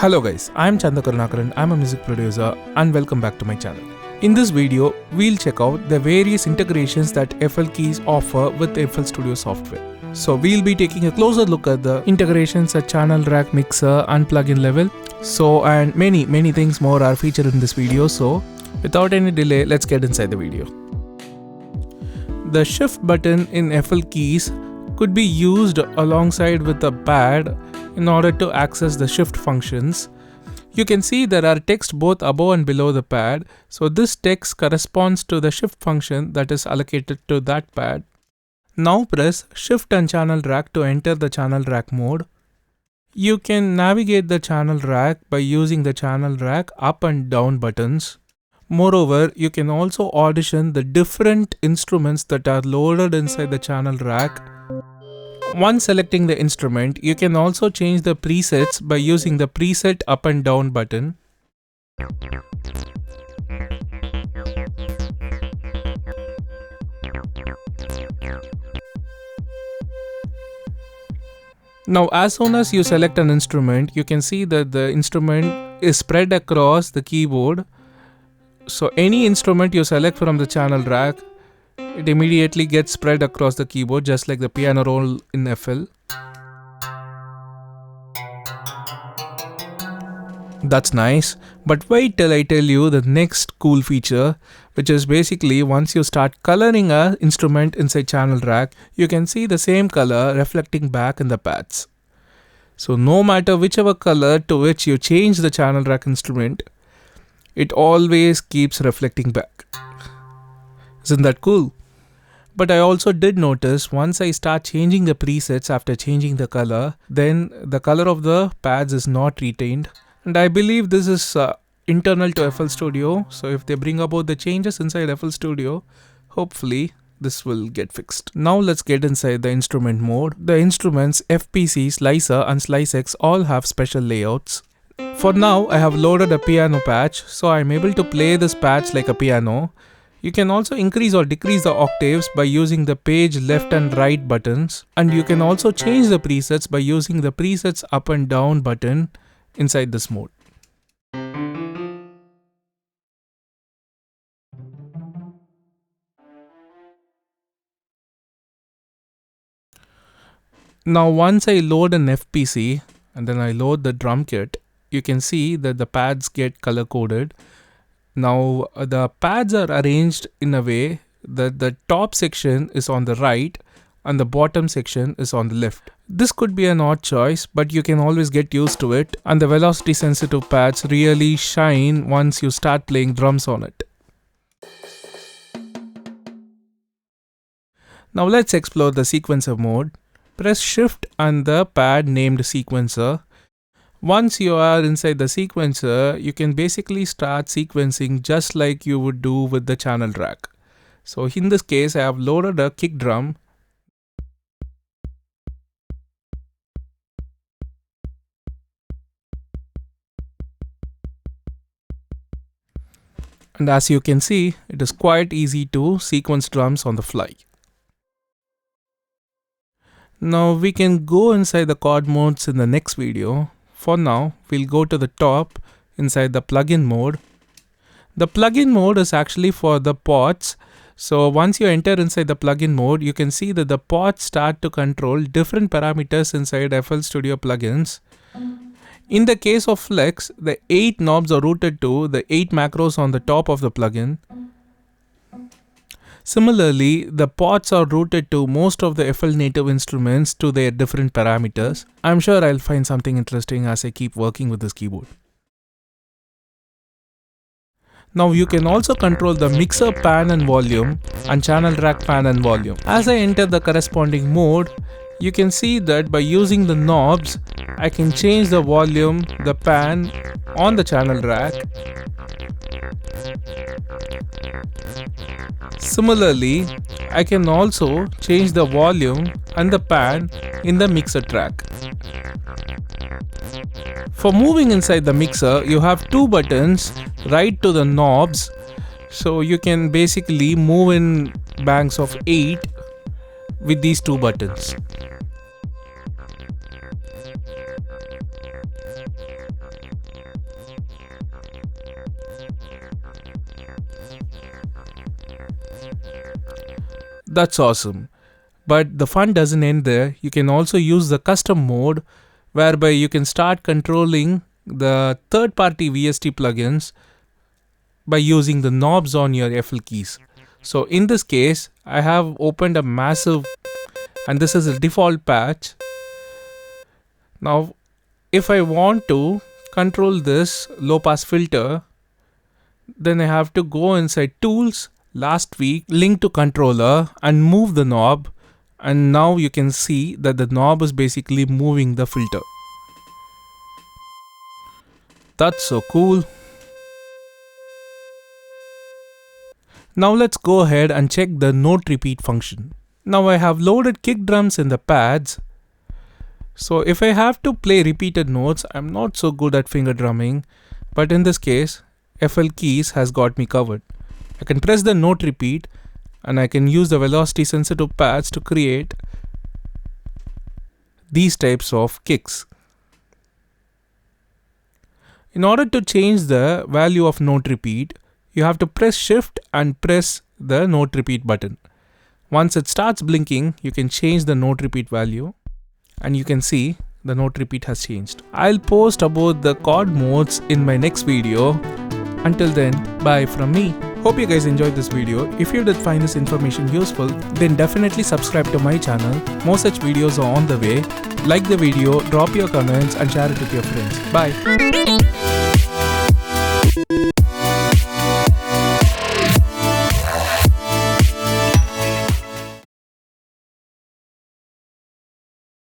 Hello guys, I am Chandakarunakaran, I am a music producer and welcome back to my channel. In this video, we'll check out the various integrations that FLKeys offer with Flstudio software. So we'll be taking a closer look at the integrations at channel rack, mixer and plugin level. So and many things more are featured in this video. So without any delay, let's get inside the video. The shift button in FLKeys could be used alongside with the pad in order to access the shift functions. You can see there are text both above and below the pad. So this text corresponds to the shift function that is allocated to that pad. Now press shift and channel rack to enter the channel rack mode. You can navigate the channel rack by using the channel rack up and down buttons. Moreover, you can also audition the different instruments that are loaded inside the channel rack. Once selecting the instrument, you can also change the presets by using the preset up and down button. Now, as soon as you select an instrument, you can see that the instrument is spread across the keyboard. So any instrument you select from the channel rack, it immediately gets spread across the keyboard just like the piano roll in FL. That's nice, but wait till I tell you the next cool feature, which is basically once you start coloring an instrument inside channel rack, you can see the same color reflecting back in the pads. So no matter whichever color to which you change the channel rack instrument, it always keeps reflecting back. Isn't that cool? But I also did notice once I start changing the presets after changing the color, then the color of the pads is not retained. And I believe this is internal to Flstudio. So if they bring about the changes inside Flstudio, hopefully this will get fixed. Now let's get inside the instrument mode. The instruments FPC, Slicer and SliceX all have special layouts. For now, I have loaded a piano patch, so I am able to play this patch like a piano. You can also increase or decrease the octaves by using the page left and right buttons. And you can also change the presets by using the presets up and down button inside this mode. Now once I load an FPC and then I load the drum kit, you can see that the pads get color coded. Now the pads are arranged in a way that the top section is on the right and the bottom section is on the left. This could be an odd choice, but you can always get used to it, and the velocity sensitive pads really shine once you start playing drums on it. Now let's explore the sequencer mode. Press shift and the pad named sequencer. Once you are inside the sequencer, you can basically start sequencing just like you would do with the channel rack. So in this case, I have loaded a kick drum. And as you can see, it is quite easy to sequence drums on the fly. Now we can go inside the chord modes in the next video. For now, we'll go to the top inside the plugin mode. The plugin mode is actually for the pots. So once you enter inside the plugin mode, you can see that the pots start to control different parameters inside Flstudio plugins. In the case of Flex, the 8 knobs are routed to the 8 macros on the top of the plugin. Similarly, the pots are routed to most of the FL native instruments to their different parameters. I'm sure I'll find something interesting as I keep working with this keyboard. Now you can also control the mixer pan and volume and channel rack pan and volume. As I enter the corresponding mode, you can see that by using the knobs, I can change the volume, the pan on the channel rack. Similarly, I can also change the volume and the pan in the mixer track. For moving inside the mixer, you have two buttons right to the knobs. So you can basically move in banks of 8 with these two buttons. That's awesome. But the fun doesn't end there. You can also use the custom mode whereby you can start controlling the third-party VST plugins by using the knobs on your FLKeys. So in this case, I have opened a massive, and this is a default patch. Now, if I want to control this low pass filter, then I have to go inside Tools, Last Week, Link to Controller, and move the knob. And now you can see that the knob is basically moving the filter. That's so cool. Now let's go ahead and check the note repeat function. Now I have loaded kick drums in the pads. So if I have to play repeated notes, I'm not so good at finger drumming, but in this case, FLKeys has got me covered. I can press the note repeat and I can use the velocity sensitive pads to create these types of kicks. In order to change the value of note repeat, you have to press shift and press the note repeat button. Once it starts blinking, you can change the note repeat value and you can see the note repeat has changed. I'll post about the chord modes in my next video. Until then, bye from me. Hope you guys enjoyed this video. If you did find this information useful, then definitely subscribe to my channel. More such videos are on the way. Like the video, drop your comments and share it with your friends. Bye.